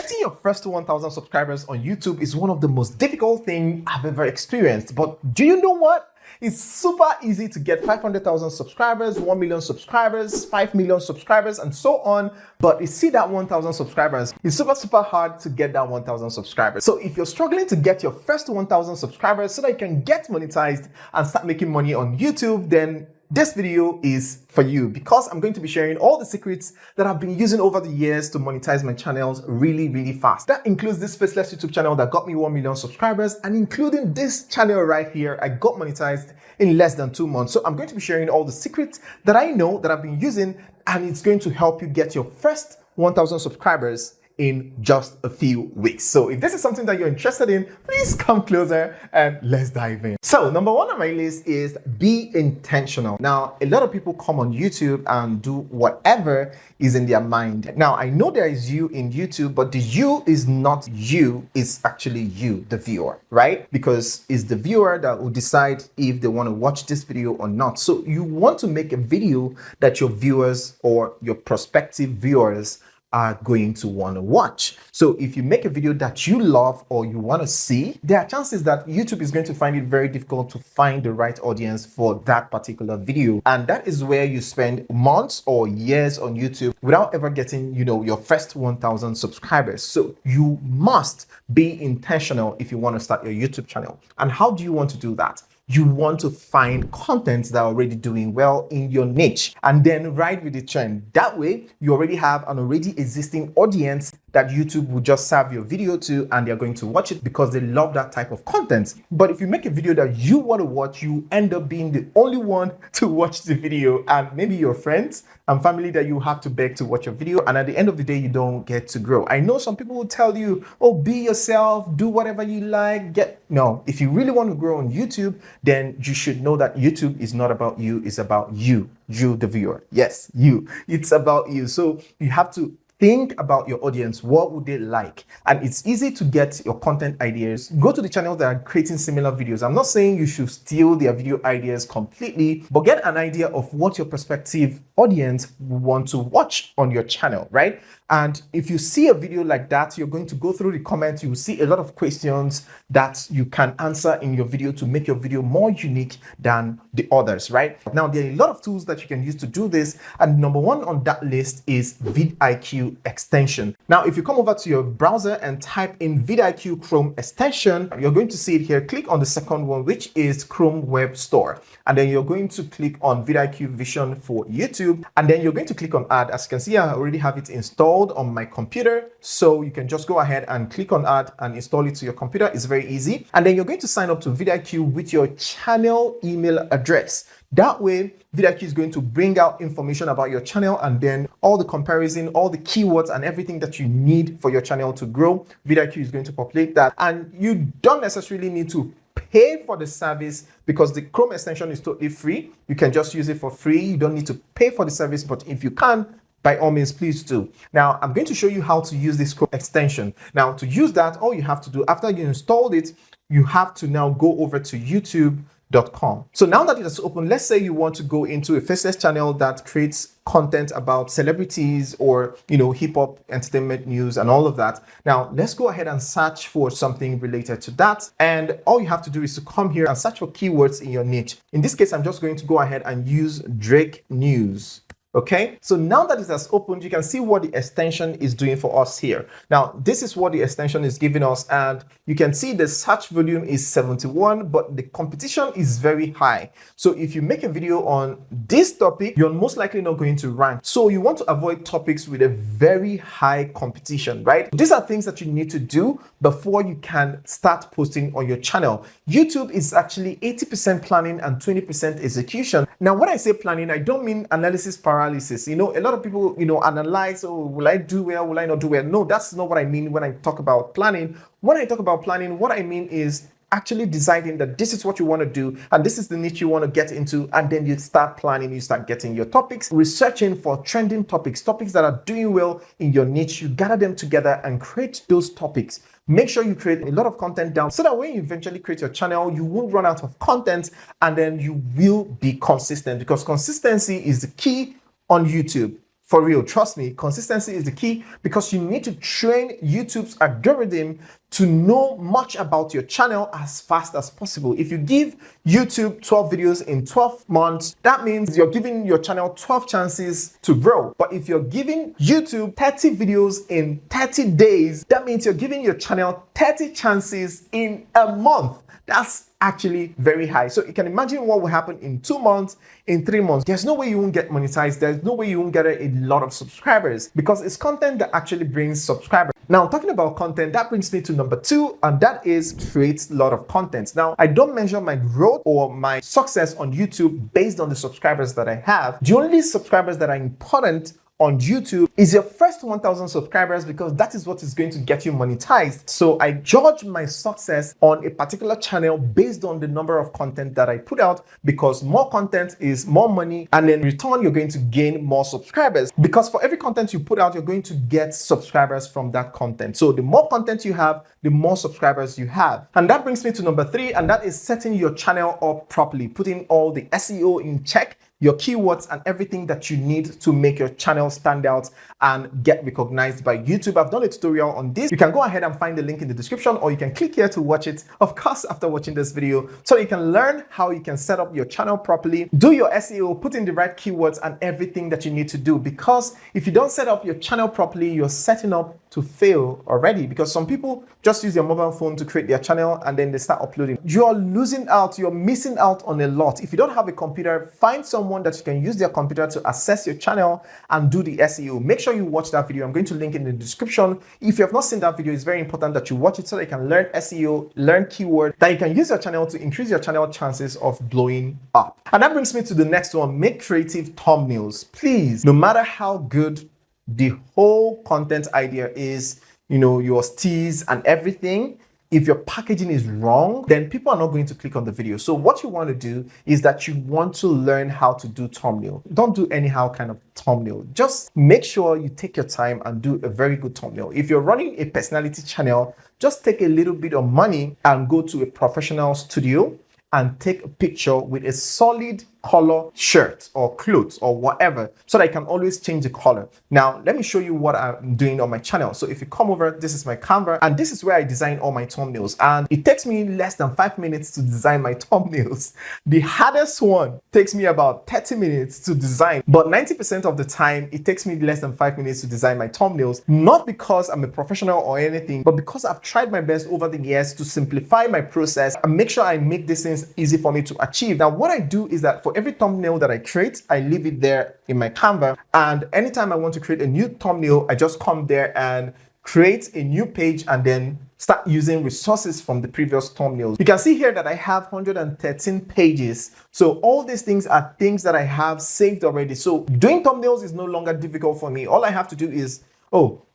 Getting your first 1,000 subscribers on YouTube is one of the most difficult things I've ever experienced. But do you know what? It's super easy to get 500,000 subscribers, 1 million subscribers, 5 million subscribers, and so on. But you see that 1,000 subscribers, it's super hard to get that 1,000 subscribers. So if you're struggling to get your first 1,000 subscribers so that you can get monetized and start making money on YouTube, then this video is for you, because I'm going to be sharing all the secrets that I've been using over the years to monetize my channels really fast. That includes this faceless YouTube channel that got me 1 million subscribers, and including this channel right here, I got monetized in less than 2 months. So I'm going to be sharing all the secrets that I know that I've been using, and it's going to help you get your first 1,000 subscribers in just a few weeks. So if this is something that you're interested in, please come closer and let's dive in. So number one on my list is be intentional. Now, a lot of people come on YouTube and do whatever is in their mind. Now, I know there is you in YouTube, but the you is not you, it's actually you, the viewer, right? Because it's the viewer that will decide if they want to watch this video or not. So you want to make a video that your viewers or your prospective viewers are going to want to watch. So if you make a video that you love or you want to see, there are chances that YouTube is going to find it very difficult to find the right audience for that particular video. And that is where you spend months or years on YouTube without ever getting, your first 1,000 subscribers. So you must be intentional if you want to start your YouTube channel. And how do you want to do that? You want to find content that are already doing well in your niche and then ride with the trend. That way, you already have an already existing audience that YouTube will just serve your video to, and they're going to watch it because they love that type of content. But if you make a video that you want to watch, you end up being the only one to watch the video, and maybe your friends and family that you have to beg to watch your video. And at the end of the day, you don't get to grow. I know some people will tell you, oh, be yourself, do whatever you like, No, if you really want to grow on YouTube, then you should know that YouTube is not about you, it's about you, the viewer. Yes, you. It's about you. So you have to think about your audience. What would they like? And it's easy to get your content ideas. Go to the channels that are creating similar videos. I'm not saying you should steal their video ideas completely, but get an idea of what your prospective audience will want to watch on your channel, right? And if you see a video like that, you're going to go through the comments. You will see a lot of questions that you can answer in your video to make your video more unique than the others, right? Now, there are a lot of tools that you can use to do this. And number one on that list is vidIQ extension. Now, if you come over to your browser and type in vidIQ Chrome extension, you're going to see it here. Click on the second one, which is Chrome Web Store. And then you're going to click on vidIQ Vision for YouTube. And then you're going to click on Add. As you can see, I already have it installed on my computer, so you can just go ahead and click on Add and install it to your computer. It's very easy. And then you're going to sign up to vidIQ with your channel email address. That way, vidIQ is going to bring out information about your channel, and then all the comparison, all the keywords and everything that you need for your channel to grow, vidIQ is going to populate that. And you don't necessarily need to pay for the service because the Chrome extension is totally free. You can just use it for free. You don't need to pay for the service, but if you can, by all means, please do. Now, I'm going to show you how to use this Chrome extension. Now, to use that, all you have to do after you installed it, you have to now go over to youtube.com. So now that it is open, let's say you want to go into a faceless channel that creates content about celebrities or, hip hop, entertainment news and all of that. Now, let's go ahead and search for something related to that. And all you have to do is to come here and search for keywords in your niche. In this case, I'm just going to go ahead and use Drake News. Okay, so now that it has opened, you can see what the extension is doing for us here. Now, this is what the extension is giving us, and you can see the search volume is 71, but the competition is very high. So if you make a video on this topic, you're most likely not going to rank. So you want to avoid topics with a very high competition, right? These are things that you need to do before you can start posting on your channel. YouTube is actually 80% planning and 20% execution. Now, when I say planning, I don't mean analysis paralysis. A lot of people, analyze, oh, will I do well? Will I not do well? No, that's not what I mean when I talk about planning. When I talk about planning, what I mean is actually deciding that this is what you want to do and this is the niche you want to get into, and then you start planning, you start getting your topics, researching for trending topics that are doing well in your niche. You gather them together and create those topics. Make sure you create a lot of content down so that when you eventually create your channel, you won't run out of content, and then you will be consistent, because consistency is the key on YouTube. For real, trust me, consistency is the key because you need to train YouTube's algorithm to know much about your channel as fast as possible. If you give YouTube 12 videos in 12 months, that means you're giving your channel 12 chances to grow. But if you're giving YouTube 30 videos in 30 days, that means you're giving your channel 30 chances in a month. That's actually very high. So you can imagine what will happen in 2 months, in 3 months. There's no way you won't get monetized. There's no way you won't get a lot of subscribers because it's content that actually brings subscribers. Now, talking about content, that brings me to number 2, and that is create a lot of content. Now, I don't measure my growth or my success on YouTube based on the subscribers that I have. The only subscribers that are important on YouTube is your first 1,000 subscribers because that is what is going to get you monetized. So I judge my success on a particular channel based on the number of content that I put out because more content is more money, and in return you're going to gain more subscribers because for every content you put out you're going to get subscribers from that content. So the more content you have, the more subscribers you have. And that brings me to number 3, and that is setting your channel up properly, putting all the SEO in check, your keywords and everything that you need to make your channel stand out and get recognized by YouTube. I've done a tutorial on this. You can go ahead and find the link in the description, or you can click here to watch it, of course, after watching this video, so you can learn how you can set up your channel properly, do your SEO, put in the right keywords and everything that you need to do. Because if you don't set up your channel properly, you're setting up to fail already, because some people just use their mobile phone to create their channel and then they start uploading. You're losing out, you're missing out on a lot. If you don't have a computer, find someone that you can use their computer to access your channel and do the SEO. Make sure you watch that video. I'm going to link in the description. If you have not seen that video, it's very important that you watch it so that you can learn SEO, learn keyword, that you can use your channel to increase your channel chances of blowing up. And that brings me to the next one. Make creative thumbnails. Please, no matter how good the whole content idea is, your steez and everything, if your packaging is wrong, then people are not going to click on the video. So what you want to do is that you want to learn how to do thumbnail. Don't do anyhow kind of thumbnail. Just make sure you take your time and do a very good thumbnail. If you're running a personality channel, just take a little bit of money and go to a professional studio and take a picture with a solid color shirt or clothes or whatever, so that I can always change the color. Now, let me show you what I'm doing on my channel. So if you come over, this is my Canva, and this is where I design all my thumbnails. And it takes me less than 5 minutes to design my thumbnails. The hardest one takes me about 30 minutes to design, but 90% of the time, it takes me less than 5 minutes to design my thumbnails. Not because I'm a professional or anything, but because I've tried my best over the years to simplify my process and make sure I make these things easy for me to achieve. Now, what I do is that for every thumbnail that I create, I leave it there in my Canva. And anytime I want to create a new thumbnail, I just come there and create a new page and then start using resources from the previous thumbnails. You can see here that I have 113 pages. So all these things are things that I have saved already. So doing thumbnails is no longer difficult for me. All I have to do is,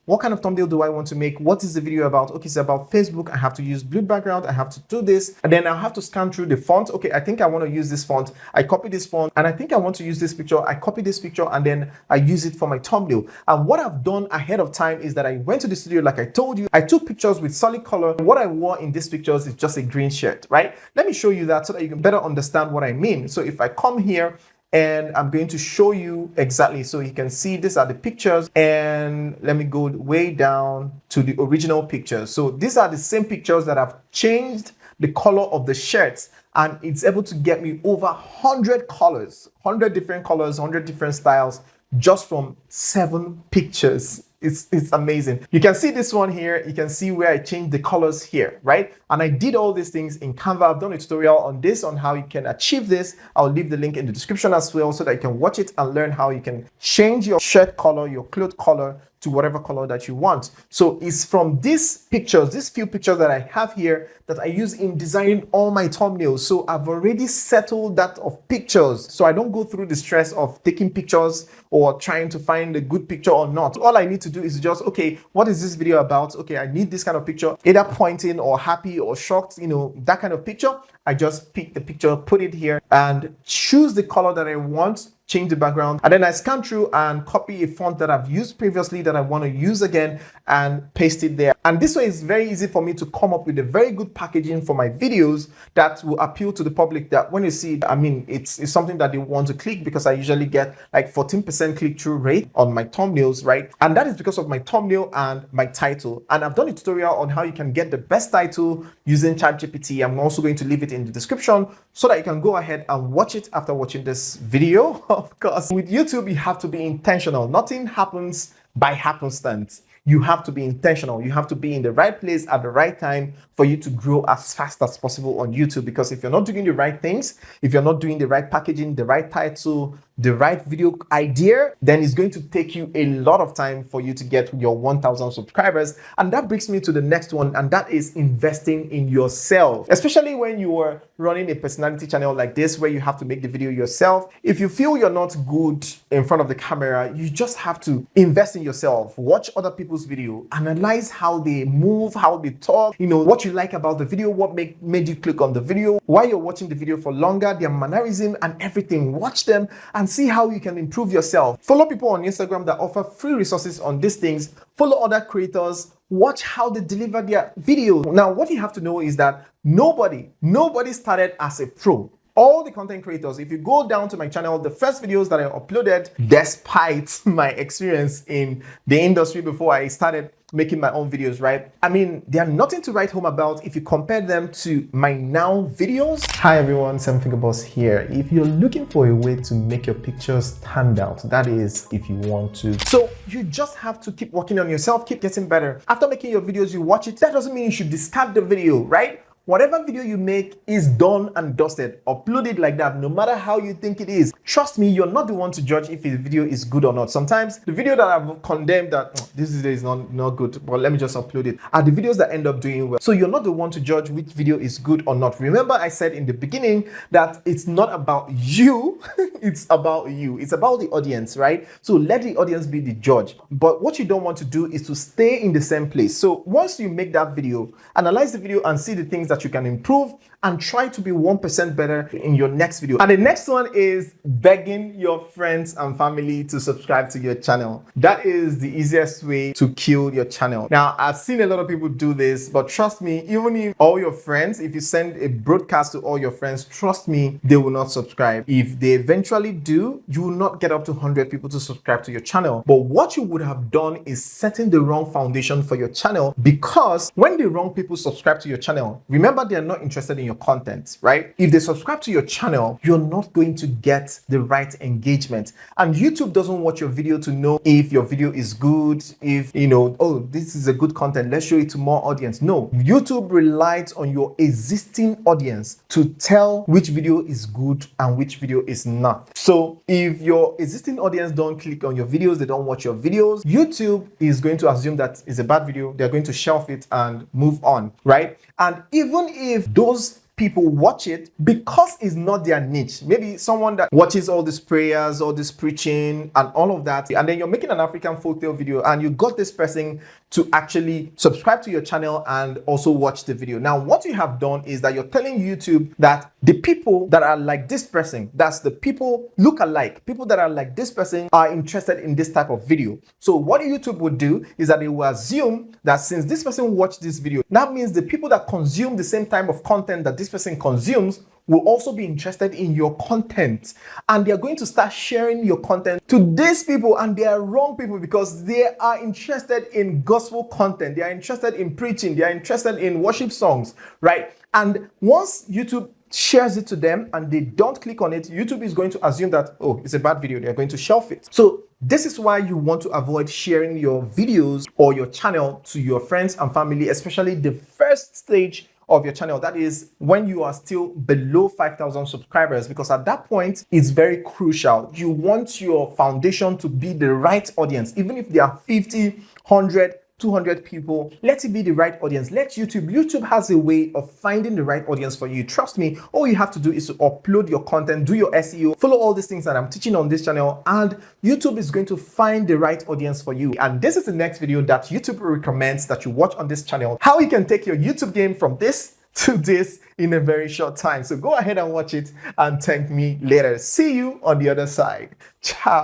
what kind of thumbnail do I want to make? What is the video about? Okay, it's about Facebook. I have to use blue background. I have to do this. And then I'll have to scan through the font. Okay, I think I want to use this font. I copy this font. And I think I want to use this picture. I copy this picture and then I use it for my thumbnail. And what I've done ahead of time is that I went to the studio, like I told you. I took pictures with solid color. What I wore in these pictures is just a green shirt, right? Let me show you that so that you can better understand what I mean. So if I come here, and I'm going to show you exactly, so you can see these are the pictures, and let me go way down to the original pictures. So these are the same pictures that I've changed the color of the shirts, and it's able to get me over 100 colors, 100 different colors, 100 different styles, just from 7 pictures. It's amazing. You can see this one here. You can see where I changed the colors here, right? And I did all these things in Canva. I've done a tutorial on this, on how you can achieve this. I'll leave the link in the description as well so that you can watch it and learn how you can change your shirt color, your cloth color to whatever color that you want. So it's from these pictures, these few pictures that I have here, that I use in designing all my thumbnails. So I've already settled that of pictures. So I don't go through the stress of taking pictures or trying to find a good picture or not. All I need to do is just, okay, what is this video about? Okay, I need this kind of picture, either pointing or happy or shocked, that kind of picture. I just pick the picture, put it here and choose the color that I want, change the background, and then I scan through and copy a font that I've used previously that I want to use again and paste it there. And this way it's very easy for me to come up with a very good packaging for my videos that will appeal to the public, that when you see it, I mean, it's something that they want to click, because I usually get like 14% click-through rate on my thumbnails, right? And that is because of my thumbnail and my title. And I've done a tutorial on how you can get the best title using ChatGPT. I'm also going to leave it in the description so that you can go ahead and watch it after watching this video. Of course, with YouTube, you have to be intentional. Nothing happens by happenstance. You have to be intentional. You have to be in the right place at the right time for you to grow as fast as possible on YouTube. Because if you're not doing the right things, if you're not doing the right packaging, the right title, the right video idea, then it's going to take you a lot of time for you to get your 1,000 subscribers. And that brings me to the next one, and that is investing in yourself. Especially when you are running a personality channel like this, where you have to make the video yourself. If you feel you're not good in front of the camera, you just have to invest in yourself. Watch other people's video, analyze how they move, how they talk, what you like about the video, what made you click on the video, why you're watching the video for longer, their mannerism and everything. Watch them and see how you can improve yourself. Follow people on Instagram that offer free resources on these things. Follow other creators. Watch how they deliver their videos. Now, what you have to know is that nobody started as a pro. All the content creators, if you go down to my channel, the first videos that I uploaded, despite my experience in the industry before I started making my own videos, right? I mean, they are nothing to write home about if you compare them to my now videos. Hi everyone, Sam Fingerboss here. If you're looking for a way to make your pictures stand out, that is if you want to. So you just have to keep working on yourself, keep getting better. After making your videos, you watch it. That doesn't mean you should discard the video, right? Whatever video you make is done and dusted. Upload it like that, no matter how you think it is. Trust me, you're not the one to judge if a video is good or not. Sometimes the video that I've condemned that this video is not good, but let me just upload it, are the videos that end up doing well. So you're not the one to judge which video is good or not. Remember, I said in the beginning that it's not about you, it's about you. It's about the audience, right? So let the audience be the judge. But what you don't want to do is to stay in the same place. So once you make that video, analyze the video and see the things that you can improve and try to be 1% better in your next video. And the next one is begging your friends and family to subscribe to your channel. That is the easiest way to kill your channel. Now, I've seen a lot of people do this, but trust me, even if all your friends, if you send a broadcast to all your friends, trust me, they will not subscribe. If they eventually do, you will not get up to 100 people to subscribe to your channel. But what you would have done is setting the wrong foundation for your channel, because when the wrong people subscribe to your channel, remember, they are not interested in your content, right? If they subscribe to your channel, you're not going to get the right engagement. And YouTube doesn't watch your video to know if your video is good, if, oh, this is a good content, let's show it to more audience. No, YouTube relies on your existing audience to tell which video is good and which video is not. So if your existing audience don't click on your videos, they don't watch your videos, YouTube is going to assume that it's a bad video. They're going to shelf it and move on, right? And even if those people watch it, because it's not their niche, maybe someone that watches all these prayers, all this preaching and all of that, and then you're making an African folktale video and you got this person to actually subscribe to your channel and also watch the video. Now, what you have done is that you're telling YouTube that the people that are like this person, that's the people look alike, people that are like this person are interested in this type of video. So what YouTube would do is that they will assume that since this person watched this video, that means the people that consume the same type of content that this person consumes will also be interested in your content, and they're going to start sharing your content to these people. And they are wrong people, because they are interested in gospel content, they are interested in preaching, they are interested in worship songs, right? And once YouTube shares it to them and they don't click on it, YouTube is going to assume that, oh, it's a bad video, they're going to shelf it. So this is why you want to avoid sharing your videos or your channel to your friends and family, especially the first stage of your channel. That is when you are still below 5,000 subscribers, because at that point it's very crucial. You want your foundation to be the right audience. Even if there are 50, 100, 200 people, let it be the right audience. Let YouTube has a way of finding the right audience for you. Trust me, all you have to do is to upload your content, do your SEO, follow all these things that I'm teaching on this channel, and YouTube is going to find the right audience for you. And this is the next video that YouTube recommends that you watch on this channel: how you can take your YouTube game from this to this in a very short time. So go ahead and watch it and thank me later. See you on the other side. Ciao.